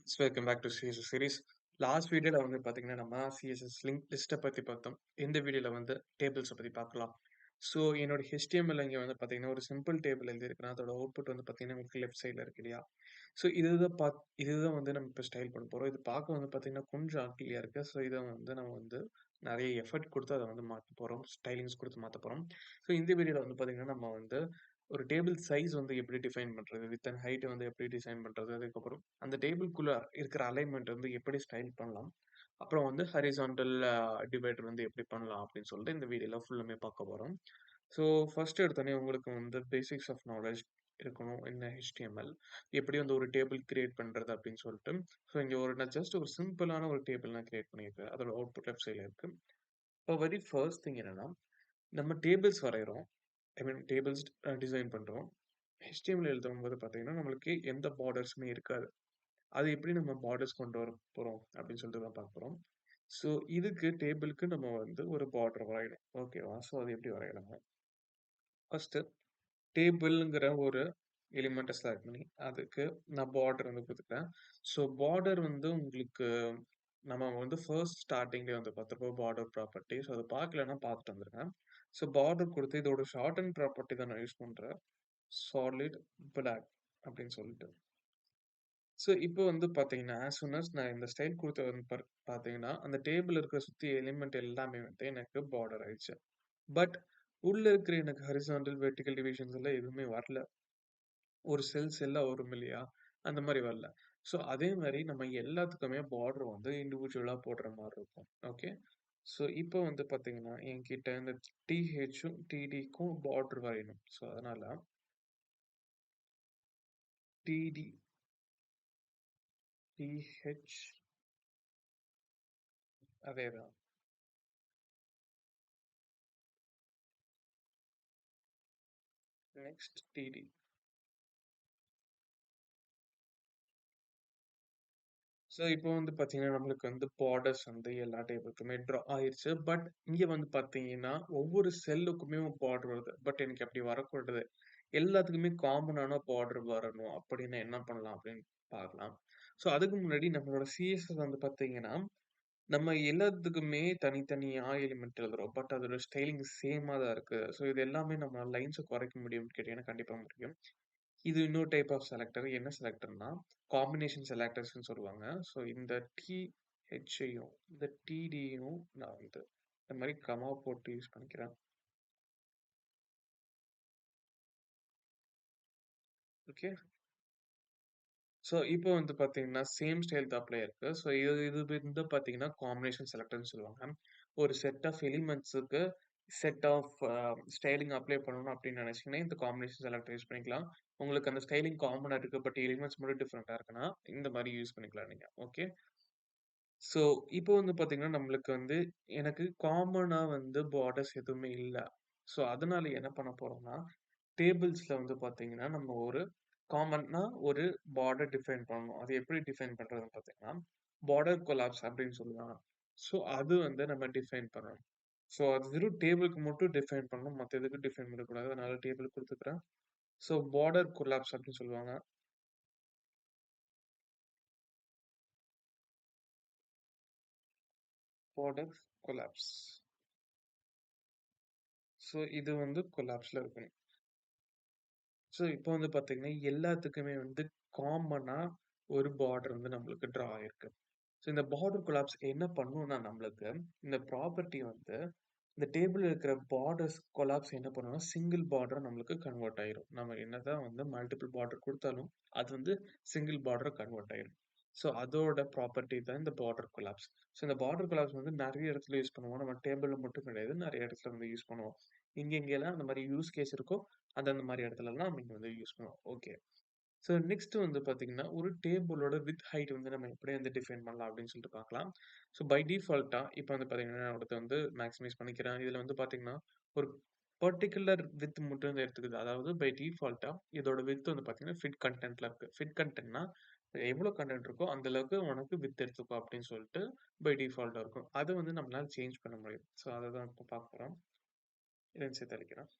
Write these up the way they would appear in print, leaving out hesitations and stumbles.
Welcome back to CSS series. Last வீடியோல வந்து பார்த்தீங்கன்னா, நம்ம CSS லிங்க் லிஸ்ட்ட பத்தி பார்த்தோம். இந்த வீடியோல வந்து டேபிள்ஸ பத்தி பார்க்கலாம். ஸோ என்னோட HTML இங்க வந்து பார்த்தீங்கன்னா, ஒரு சிம்பிள் டேபிள் எழுதியிருக்கிறேன். அதோட அவுட்புட் வந்து பார்த்தீங்கன்னா, உங்களுக்கு லெஃப்ட் சைட்ல இருக்கு இல்லையா? ஸோ இதுதான் வந்து நம்ம இப்ப ஸ்டைல் பண்ண போறோம். இது பார்க்க வந்து பார்த்தீங்கன்னா, கொஞ்சம் அக்லியா இருக்கு. ஸோ இத வந்து நம்ம வந்து நெறைய எஃபர்ட் குடுத்து அத வந்து மாத்த போறோம். ஸ்டைலிங்ஸ் குடுத்து மாத்த போறோம். ஸோ இந்த வீடியோல வந்து பார்த்தீங்கன்னா, நம்ம வந்து ஒரு டேபிள் சைஸ் வந்து எப்படி டிஃபைன் பண்றது? விட்த் அண்ட் ஹைட் வந்து எப்படி டிசைன் பண்றது? அதுக்கப்புறம் அந்த டேபிள்குள்ள இருக்கிற அலைன்மென்ட் வந்து எப்படி ஸ்டைல் பண்ணலாம்? அப்புறம் வந்து ஹாரிசான்டல் டிவைடர் வந்து எப்படி பண்ணலாம்? அப்படின்னு சொல்லிட்டு இந்த வீடியோல ஃபுல்லுமே பார்க்க போறோம். ஸோ ஃபர்ஸ்ட் எடுத்தோனே உங்களுக்கு வந்து பேசிக்ஸ் ஆஃப் நாலேட்ஜ் இருக்கணும். என்ன HTML எப்படி வந்து ஒரு டேபிள் கிரியேட் பண்றது அப்படின்னு சொல்லிட்டு. ஸோ இங்க நான் ஜஸ்ட் ஒரு சிம்பிளான ஒரு டேபிள் நான் கிரியேட் பண்ணியிருக்கேன். அதோட அவுட்புட் லெஃப்ட் சைட்ல இருக்கு. இப்போ வெரி ஃபர்ஸ்ட் திங் என்னன்னா, நம்ம டேபிள்ஸ் வரையறோம். ஐ மீன் டேபிள்ஸ் டிசைன் பண்றோம். HTML எழுதும்போது பார்த்தீங்கன்னா, நம்மளுக்கு எந்த பார்டர்ஸுமே இருக்காது. அது எப்படி நம்ம பார்டர்ஸ் கொண்டு வர போறோம் அப்படின்னு சொல்லிட்டு தான் பார்க்க போறோம். ஸோ இதுக்கு டேபிளுக்கு நம்ம வந்து ஒரு பார்டர் வரையணும். ஓகேவா? ஸோ அது எப்படி வரையலாங்க? ஃபர்ஸ்ட்டு டேபிள்ங்கிற ஒரு எலிமெண்ட்ட செலக்ட் பண்ணி, அதுக்கு நான் பார்டர் வந்து குடுத்துட்டேன். ஸோ பார்டர் வந்து உங்களுக்கு நம்ம வந்து ஃபர்ஸ்ட் ஸ்டார்ட்டிங்லயே வந்து பார்த்துருப்போம் பார்டர் ப்ராப்பர்ட்டி. ஸோ அத பார்க்கலன்னா பார்த்துட்டு வந்துருங்க. ஸோ பார்டர் குடுத்து இதோட ஷார்ட் அண்ட் ப்ராப்பர்ட்டி தான் நான் யூஸ் பண்றேன். சாலிட் பிளாக் அப்படின்னு சொல்லிட்டு. ஸோ இப்போ வந்து பார்த்தீங்கன்னா, ஆஸ் சூன் அஸ் நான் இந்த ஸ்டைல் குடுத்தது வந்து பார்த்தீங்கன்னா, அந்த டேபிள் இருக்கிற சுத்தி எலிமெண்ட் எல்லாமே வந்து எனக்கு பார்டர் ஆயிடுச்சு. பட் உள்ள இருக்கிற எனக்கு ஹாரிசான்டல், வெர்டிகல் டிவிஷன்ஸ் எல்லாம் எதுவுமே வரல. ஒரு செல்ஸ் எல்லாம் வரும் இல்லையா? அந்த மாரி வரல. ஸோ அதே மாரி நம்ம எல்லாத்துக்குமே பார்டர் வந்து இண்டிவிஜுவலா போடுற மாரி இருக்கும். ஓகே. ஸோ இப்போ வந்து பார்த்தீங்கன்னா, என்கிட்ட இந்த THம், TDக்கும் பார்டர் வரையணும். ஸோ அதனால TD, TH அதேதான். Next TD. ஸோ இப்போ வந்து பார்த்தீங்கன்னா, நம்மளுக்கு வந்து பார்டர்ஸ் வந்து எல்லா டேபிளுக்குமே ட்ரா ஆயிருச்சு. பட் இங்க வந்து பார்த்தீங்கன்னா, ஒவ்வொரு செல்லுக்குமே பார்டர் வருது. பட் எனக்கு அப்படி வரக்கூடாது. எல்லாத்துக்குமே காமனான பார்டர் வரணும். அப்படின்னா என்ன பண்ணலாம் அப்படின்னு பார்க்கலாம். ஸோ அதுக்கு முன்னாடி நம்மளோட CSS வந்து பார்த்தீங்கன்னா, நம்ம எல்லாத்துக்குமே தனித்தனியா எலிமெண்ட் எழுதுறோம். பட் அதோட ஸ்டைலிங் சேமா தான் இருக்கு. ஸோ இது எல்லாமே நம்ம லைன்ஸ குறைக்க முடியும்னு கேட்டீங்கன்னா, கண்டிப்பா முடியும். இது இன்னொரு டைப் ஆஃப் செலக்டர். என்ன செலக்டர்னா, காம்பினேஷன் செலக்டர்ஸ்ன்னு சொல்லுவாங்க. ஸோ இந்த THயயும், இந்த TDயயும் நான் வந்து இந்த மாரி கமா போட்டு யூஸ் பண்ணிக்கிறேன். ஓகே. ஸோ இப்போ வந்து பார்த்தீங்கன்னா, சேம் ஸ்டைல் தான் அப்ளை இருக்கு. ஸோ இது இது வந்து பார்த்தீங்கன்னா, காம்பினேஷன் செலக்டர்ன்னு சொல்லுவாங்க. ஒரு செட் ஆஃப் எலிமெண்ட்ஸுக்கு செட் ஆஃப் ஸ்டைலிங் அப்ளை பண்ணணும் அப்படின்னு நினைச்சீங்கன்னா, இந்த காம்பினேஷன் செலக்டர் யூஸ் பண்ணிக்கலாம். உங்களுக்கு அந்த ஸ்டைலிங் காமனா இருக்கு. பட் எலிமெண்ட்ஸ் மட்டும் டிஃபரெண்ட்டா இருக்குன்னா, இந்த மாரி யூஸ் பண்ணிக்கலாம் நீங்க. ஓகே. ஸோ, இப்போ வந்து பார்த்தீங்கன்னா, நம்மளுக்கு வந்து எனக்கு காமனா வந்து பார்டர்ஸ் எதுவுமே இல்ல. ஸோ, அதனால என்ன பண்ண போறோம்னா, டேபிள்ஸ்ல வந்து பார்த்தீங்கன்னா, நம்ம ஒரு காமன்னா ஒரு பார்டர் டிஃபைன் பண்ணணும். அது எப்படி டிஃபைன் பண்றதுன்னு பார்த்தீங்கன்னா, பார்டர் கொலாப்ஸ் அப்படின்னு சொல்லுவாங்க. ஸோ, அது வந்து நம்ம டிஃபைன் பண்ணணும். ஸோ, அது வெறும் டேபிளுக்கு மட்டும் டிஃபைன் பண்ணணும். மத்த எதுக்கும் டிஃபைன் பண்ணக்கூடாது. அதனால டேபிள் குடுத்துக்கிறேன். ஸோ, பார்டர் கொலாப்ஸ் அப்படின்னு சொல்லுவாங்க. Border collapse. ஸோ, இது வந்து கொலாப்ஸ்ல இருக்கணும். ஸோ, இப்போ வந்து பார்த்தீங்கன்னா, எல்லாத்துக்குமே வந்து காமனா ஒரு பார்டர் வந்து நம்மளுக்கு ட்ரா ஆயிருக்கு. ஸோ, இந்த பார்டர் கொலாப்ஸ் என்ன பண்ணும்னா நம்மளுக்கு, இந்த ப்ராப்பர்ட்டி வந்து இந்த டேபிள்ல இருக்கிற பார்டர்ஸ் கொலாப்ஸ் என்ன பண்ணும்னா, சிங்கிள் பார்டரா நம்மளுக்கு கன்வெர்ட் ஆயிரும். நம்ம என்னதான் வந்து மல்டிபிள் பார்டர் குடுத்தாலும், அது வந்து சிங்கிள் பார்டரா கன்வெர்ட் ஆயிரும். ஸோ, அதோட ப்ராப்பர்ட்டி தான் இந்த பார்டர் கொலாப்ஸ். ஸோ, இந்த பார்டர் கொலாப்ஸ் வந்து நெறைய இடத்துல யூஸ் பண்ணுவோம். நம்ம டேபிள்ல மட்டும் கிடையாது. நெறைய இடத்துல வந்து யூஸ் பண்ணுவோம். எங்கெங்கெல்லாம் அந்த மாரி யூஸ் கேஸ் இருக்கோ, அந்தந்த மாரி இடத்துலலாம் நீங்க வந்து யூஸ் பண்ணுவோம். ஓகே. ஸோ நெக்ஸ்ட் வந்து பார்த்தீங்கன்னா, ஒரு டேபிளோட விட்த், ஹைட் வந்து நம்ம எப்படி வந்து டிஃபைன் பண்ணலாம் அப்படின்னு சொல்லிட்டு பார்க்கலாம். ஸோ பை டிஃபால்ட்டா இப்போ வந்து பார்த்தீங்கன்னா, நான் அடுத்து வந்து மேக்ஸிமைஸ் பண்ணிக்கிறேன். இதுல வந்து பார்த்தீங்கன்னா, ஒரு பர்ட்டிகுலர் விட்த் மட்டும் வந்து எடுத்துக்குது. அதாவது பை டிஃபால்ட்டா இதோட விட்த் வந்து பார்த்தீங்கன்னா, ஃபிட் கன்டென்ட்ல இருக்கு. ஃபிட் கன்டென்ட்னா எவ்வளோ கன்டென்ட் இருக்கோ அந்த அளவுக்கு உனக்கு விட்த் எடுத்துக்கோ அப்படின்னு சொல்லிட்டு பை டிஃபால்ட்டா இருக்கும். அத வந்து நம்மளால சேஞ்ச் பண்ண முடியும். ஸோ அத தான் இப்போ பார்க்க போறோம். இதையும் சேர்த்து அழிக்கிறேன்.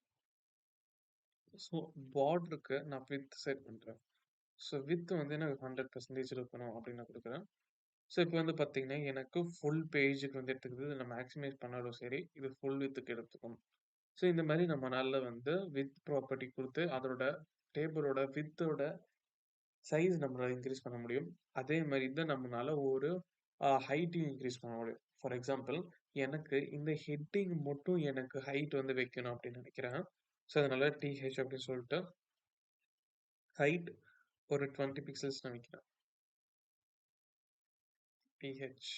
ஸோ பார்டருக்கு நான் விட்த் செட் பண்றேன். ஸோ விட்த் வந்து எனக்கு 100% இருக்கணும் அப்படின்னு நான் குடுக்குறேன். ஸோ இப்போ வந்து பார்த்தீங்கன்னா, எனக்கு ஃபுல் பேஜுக்கு வந்து எடுத்துக்குது. இத நான் மேக்ஸிமைஸ் பண்ணாலும் சரி, இது ஃபுல் விட்த்துக்கு எடுத்துக்கும். ஸோ இந்த மாரி நம்மனால வந்து விட்த் ப்ராப்பர்ட்டி குடுத்து, அதோட டேபிளோட விட்த்தோட சைஸ் நம்மளால இன்கிரீஸ் பண்ண முடியும். அதே மாரி தான் நம்மனால ஒரு ஹைட்டையும் இன்கிரீஸ் பண்ண முடியும். ஃபார் எக்ஸாம்பிள், எனக்கு இந்த ஹெட்டிங் மட்டும் எனக்கு ஹைட் வந்து வைக்கணும் அப்படின்னு நெனைக்கிறேன். ஸோ அதனால டிஹெச் அப்படின்னு சொல்லிட்டு ஹைட் ஒரு 20 பிக்சல்ஸ் நான் வைக்கிறேன். DH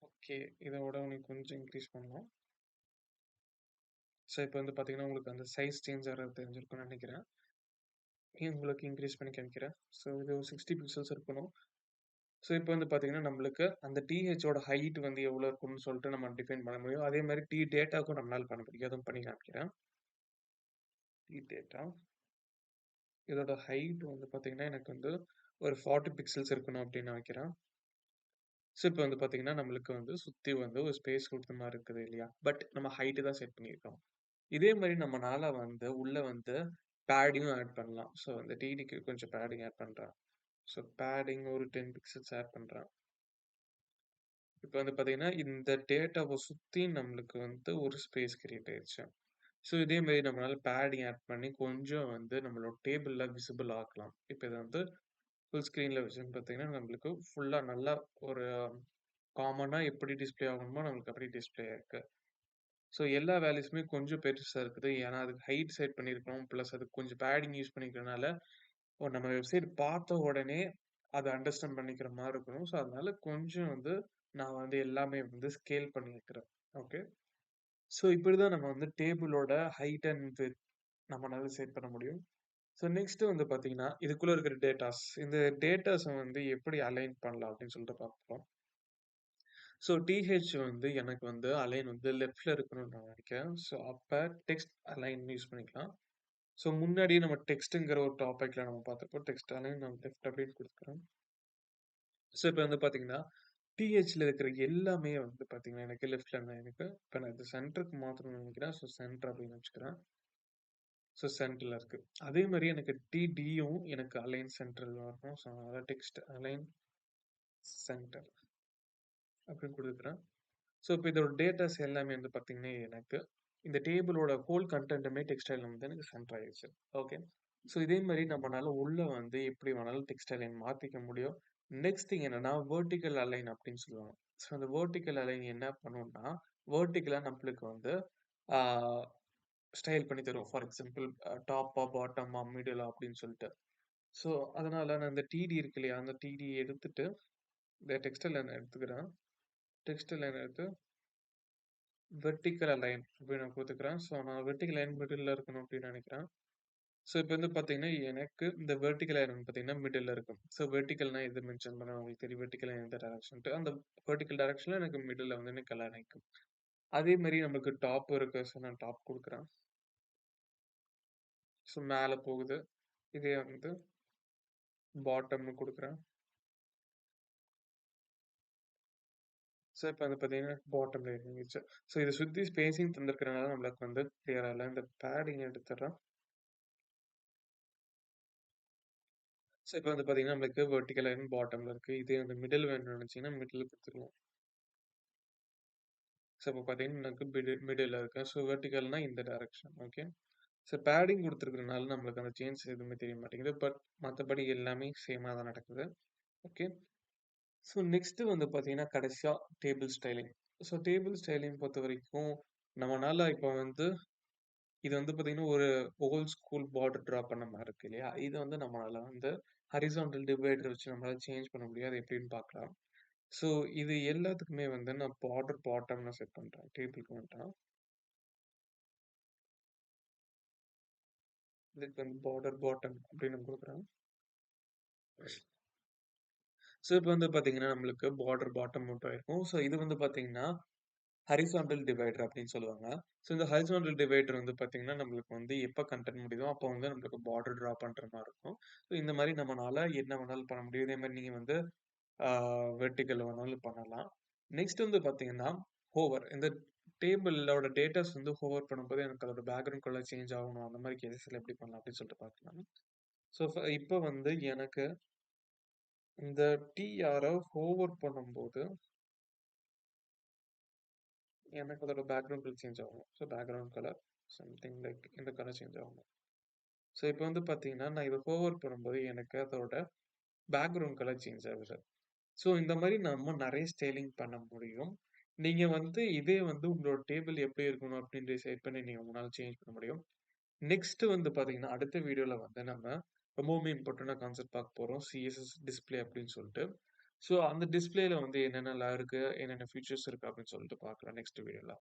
okay. இதோட இன்னும் கொஞ்சம் இன்கிரீஸ் பண்ணலாம். ஸோ இப்போ வந்து பார்த்தீங்கன்னா, உங்களுக்கு அந்த சைஸ் சேஞ்ச் ஆகுறது தெரிஞ்சிருக்கும்னு நெனைக்கிறேன். உங்களுக்கு இன்கிரீஸ் பண்ணி காமிக்கிறேன். ஸோ இது ஒரு 60 பிக்சல்ஸ் இருக்கணும். ஸோ இப்போ வந்து பார்த்தீங்கன்னா, நம்மளுக்கு அந்த டிஹெச்சோட ஹைட் வந்து எவ்வளோ இருக்கும்னு சொல்லிட்டு நம்ம டிஃபைன் பண்ண முடியும். அதே மாரி டேட்டாக்கும் நம்மளால பண்ண முடியும். அதுவும் பண்ணி காமிக்கிறேன். டேட்டா இதோட ஹைட் வந்து பார்த்தீங்கன்னா, எனக்கு வந்து ஒரு 40 பிக்சல்ஸ் இருக்கணும் அப்படின்னு நான் வைக்கிறேன். ஸோ இப்போ வந்து பார்த்தீங்கன்னா, நம்மளுக்கு வந்து சுத்தி வந்து ஒரு ஸ்பேஸ் குடுத்த மாரி இருக்குது இல்லையா? பட் நம்ம ஹைட் தான் செட் பண்ணியிருக்கோம். இதே மாரி நம்மனால வந்து உள்ள வந்து பேடிங்கும் ஆட் பண்ணலாம். ஸோ அந்த டிடிக்கு கொஞ்சம் பேடிங் ஆட் பண்றேன். ஸோ பேடிங் ஒரு 10 பிக்சல்ஸ் ஆட் பண்றேன். இப்ப வந்து பார்த்தீங்கன்னா, இந்த டேட்டாவ சுத்தி நம்மளுக்கு வந்து ஒரு ஸ்பேஸ் கிரியேட் ஆயிருச்சு. ஸோ இதே மாரி நம்மளால பேடிங் ஆட் பண்ணி கொஞ்சம் வந்து நம்மளோட டேபிள்ல விசிபிள் ஆக்கலாம். இப்ப இத வந்து ஃபுல் ஸ்க்ரீன்ல வச்சோன்னு பார்த்தீங்கன்னா, நம்மளுக்கு ஃபுல்லா நல்லா ஒரு காமனா எப்படி டிஸ்ப்ளே ஆகணுமோ நம்மளுக்கு அப்படி டிஸ்ப்ளே ஆயிருக்கு. ஸோ எல்லா வேல்யூஸுமே கொஞ்சம் பெருசா இருக்குது. ஏன்னா, அதுக்கு ஹைட் செட் பண்ணியிருக்கிறோம். பிளஸ் அதுக்கு கொஞ்சம் பேடிங் யூஸ் பண்ணிக்கிறனால, நம்ம வெப்சைட் பார்த்த உடனே அத அண்டர்ஸ்டாண்ட் பண்ணிக்கிற மாரி இருக்கணும். ஸோ அதனால கொஞ்சம் வந்து நான் வந்து எல்லாமே வந்து ஸ்கேல் பண்ணி வைக்கிறேன். ஓகே. ஸோ இப்படிதான் நம்ம வந்து டேபிளோட ஹைட் அண்ட் விட்த் நம்மனால செட் பண்ண முடியும். ஸோ நெக்ஸ்ட் வந்து பார்த்தீங்கன்னா, இதுக்குள்ள இருக்கிற டேட்டாஸ். இந்த டேட்டாஸ வந்து எப்படி அலைன் பண்ணலாம் அப்படின்னு சொல்லிட்டு பார்ப்போம். ஸோ டிஹெச் வந்து எனக்கு வந்து அலைன் வந்து லெஃப்ட்ல இருக்கணும்னு நான் நினைக்கிறேன். ஸோ அப்ப டெக்ஸ்ட் அலைன் யூஸ் பண்ணிக்கலாம். ஸோ முன்னாடியே நம்ம டெக்ஸ்ட்ங்கிற ஒரு டாபிக்ல நம்ம பார்த்தப்போ டெக்ஸ்ட் அலைன் நம்ம லெஃப்ட் அப்படின்னு குடுத்துக்கிறோம். ஸோ இப்ப வந்து பார்த்தீங்கன்னா, டிஹெச்ல இருக்கிற எல்லாமே வந்து பார்த்தீங்கன்னா, எனக்கு லெஃப்ட்ல இருந்தா எனக்கு இப்ப நான் இது சென்டருக்கு மாத்தணும்னு நினைக்கிறேன். ஸோ சென்டர் அப்படின்னு வச்சுக்கிறேன். ஸோ சென்டர்ல இருக்கு. அதே மாரி எனக்கு டிடியும் எனக்கு அலைன் சென்டர்ல வரணும். ஸோ அதனால டெக்ஸ்ட் அலைன் சென்டர் அப்படின்னு குடுத்துக்கிறேன். ஸோ இப்ப இதோட டேட்டாஸ் எல்லாமே வந்து பார்த்தீங்கன்னா, எனக்கு இந்த டேபிளோட ஹோல் கன்டென்ட்டுமே டெக்ஸ்டைல்ல வந்து எனக்கு சென்டர் ஆயிருச்சு. ஓகே. ஸோ இதே மாரி நம்மனால உள்ள வந்து எப்படி வேணாலும் டெக்ஸ்ட் அலைன் மாத்திக்க முடியும். நெக்ஸ்ட் திங் என்னன்னா, வெர்டிகல் அலைன் அப்படின்னு சொல்லுவாங்க. ஸோ அந்த வெர்டிகல் அலைன் என்ன பண்ணும்னா, வெர்டிகலா நம்மளுக்கு வந்து ஆ ஸ்டைல் பண்ணி தரும். ஃபார் எக்ஸாம்பிள் டாப்பா, பாட்டமா, மிடிலா அப்படின்னு சொல்லிட்டு. ஸோ அதனால நான் இந்த டிடி இருக்கு இல்லையா? அந்த டிடி எடுத்துட்டு இந்த டெக்ஸ்ட் அலைன் எடுத்துக்கிறேன். டெக்ஸ்ட் அலைன் எடுத்து வெர்டிகல் அலைன் அப்படின்னு நான் குடுத்துக்கிறேன். ஸோ நான் வெர்டிகல் அலைன் மிடில்ல இருக்கணும் அப்படின்னு நினைக்கிறேன். ஸோ இப்ப வந்து பார்த்தீங்கன்னா, எனக்கு இந்த வெர்டிகல் அலைன் பார்த்தீங்கன்னா மிடில்ல இருக்கும். ஸோ வெர்டிகல்னா எது மென்ஷன் பண்ணேன் உங்களுக்கு தெரியும். வெர்டிகல் எந்த டைரக்ஷன்ட்டு. அந்த வெர்டிகல் டைரக்ஷன்ல எனக்கு மிடில்ல வந்து எனக்கு அலைன் ஆயிக்கும். அதே மாரி நமக்கு டாப் இருக்கு. ஸோ நான் டாப் குடுக்குறேன். ஸோ மேல போகுது. இதே வந்து பாட்டம்னு குடுக்குறேன். ஸோ இப்ப வந்து பார்த்தீங்கன்னா, பாட்டம்ல இறங்கிருச்சு. ஸோ இத சுத்தி ஸ்பேசிங் தந்திருக்கிறனால நம்மளுக்கு வந்து கிளியரா இல்ல. இந்த பேடிங் எடுத்துடுறேன். ஸோ இப்ப வந்து பார்த்தீங்கன்னா, நம்மளுக்கு வெர்டிகல் லைன் பாட்டம்ல இருக்கு. இதே வந்து மிடில் வேணும்னு நினைச்சீங்கன்னா, மிடில் குடுத்துக்கலாம். ஸோ இப்ப பார்த்தீங்கன்னா, எனக்கு மிடில்ல இருக்கு. ஸோ வெர்டிகல்னா இந்த டைரக்ஷன். ஓகே. ஸோ பேடிங் குடுத்துருக்கிறனால நம்மளுக்கு அந்த சேஞ்ச் எதுவுமே தெரிய மாட்டேங்குது. பட் மத்தபடி எல்லாமே சேமா தான் நடக்குது. ஓகே. ஸோ நெக்ஸ்ட் வந்து பார்த்தீங்கன்னா, கடைசியா table styling. So table styling பொறுத்தவரைக்கும், நம்மனால இப்ப வந்து இது வந்து பார்த்தீங்கன்னா, ஒரு ஓல்ட் ஸ்கூல் பார்டர் டிரா பண்ண மாரி இருக்கு இல்லையா? இத வந்து நம்மளால வந்து ஹாரிசான்டல் டிவைடர் வச்சு நம்மளால சேஞ்ச் பண்ண முடியும். அது எப்படின்னு பார்க்கலாம். ஸோ இது எல்லாத்துக்குமே வந்து நான் பார்டர் பாட்டம் நான் செட் பண்றேன். டேபிள்க்கு வந்துட்டா. இதுக்கு வந்து பார்டர் பாட்டம் அப்படின்னு நான் குடுக்குறேன். ஸோ இப்ப வந்து பார்த்தீங்கன்னா, நம்மளுக்கு பார்டர் பாட்டம் மட்டும் இருக்கும். ஸோ இது வந்து பார்த்தீங்கன்னா, ஹாரிசான்டல் டிவைடர் அப்படின்னு சொல்லுவாங்க. ஸோ இந்த ஹாரிசான்டல் டிவைடர் வந்து பார்த்தீங்கன்னா, நம்மளுக்கு வந்து எப்ப கன்டென்ட் முடியுதோ, அப்போ வந்து நம்மளுக்கு பார்டர் டிரா பண்ற மாரி இருக்கும். ஸோ இந்த மாரி நம்மனால என்ன வேணாலும் பண்ண முடியும். இதே மாரி நீங்க வந்து ஆ வெர்டிகல் வேணாலும் பண்ணலாம். நெக்ஸ்ட் வந்து பார்த்தீங்கன்னா, ஹோவர். இந்த டேபிளோட டேட்டாஸ் வந்து ஹோவர் பண்ணும்போது எனக்கு அதோட பேக்ரவுண்ட் கலர் சேஞ்ச் ஆகணும். அந்த மாதிரி கேஸஸ்ல எப்படி பண்ணலாம் அப்படின்னு சொல்லிட்டு பார்க்கலாம். ஸோ இப்போ வந்து எனக்கு இந்த TR ஹோவர் பண்ணும்போது எனக்கு அதோட பேக்ரவுண்ட் கலர் சேஞ்ச் ஆகும். So background colour something like இந்த கலர் சேஞ்ச் ஆகும். ஸோ இப்போ வந்து பார்த்தீங்கன்னா நான் இதை ஹோவர் பண்ணும்போது எனக்கு அதோட பேக்ரவுண்ட் கலர் சேஞ்ச் ஆகுது. ஸோ இந்த மாதிரி நம்ம நிறைய ஸ்டைலிங் பண்ண முடியும். நீங்க வந்து இதே வந்து உங்களோட டேபிள் எப்படி இருக்கணும் அப்படின்னு டிசைட் பண்ணி நீங்க உங்களால சேஞ்ச் பண்ண முடியும். நெக்ஸ்ட் வந்து பாத்தீங்கன்னா அடுத்த வீடியோல வந்து நம்ம ரொம்பவுமே இம்பார்ட்டன்டான கான்செப்ட் பார்க்க போறோம். CSS டிஸ்ப்ளே அப்படின்னு சொல்லிட்டு. ஸோ அந்த டிஸ்ப்ளேல வந்து என்னென்னலாம் இருக்கு, என்னென்ன ஃபீச்சர்ஸ் இருக்கு அப்படின்னு சொல்லிட்டு பார்க்கலாம் நெக்ஸ்ட் வீடியோல.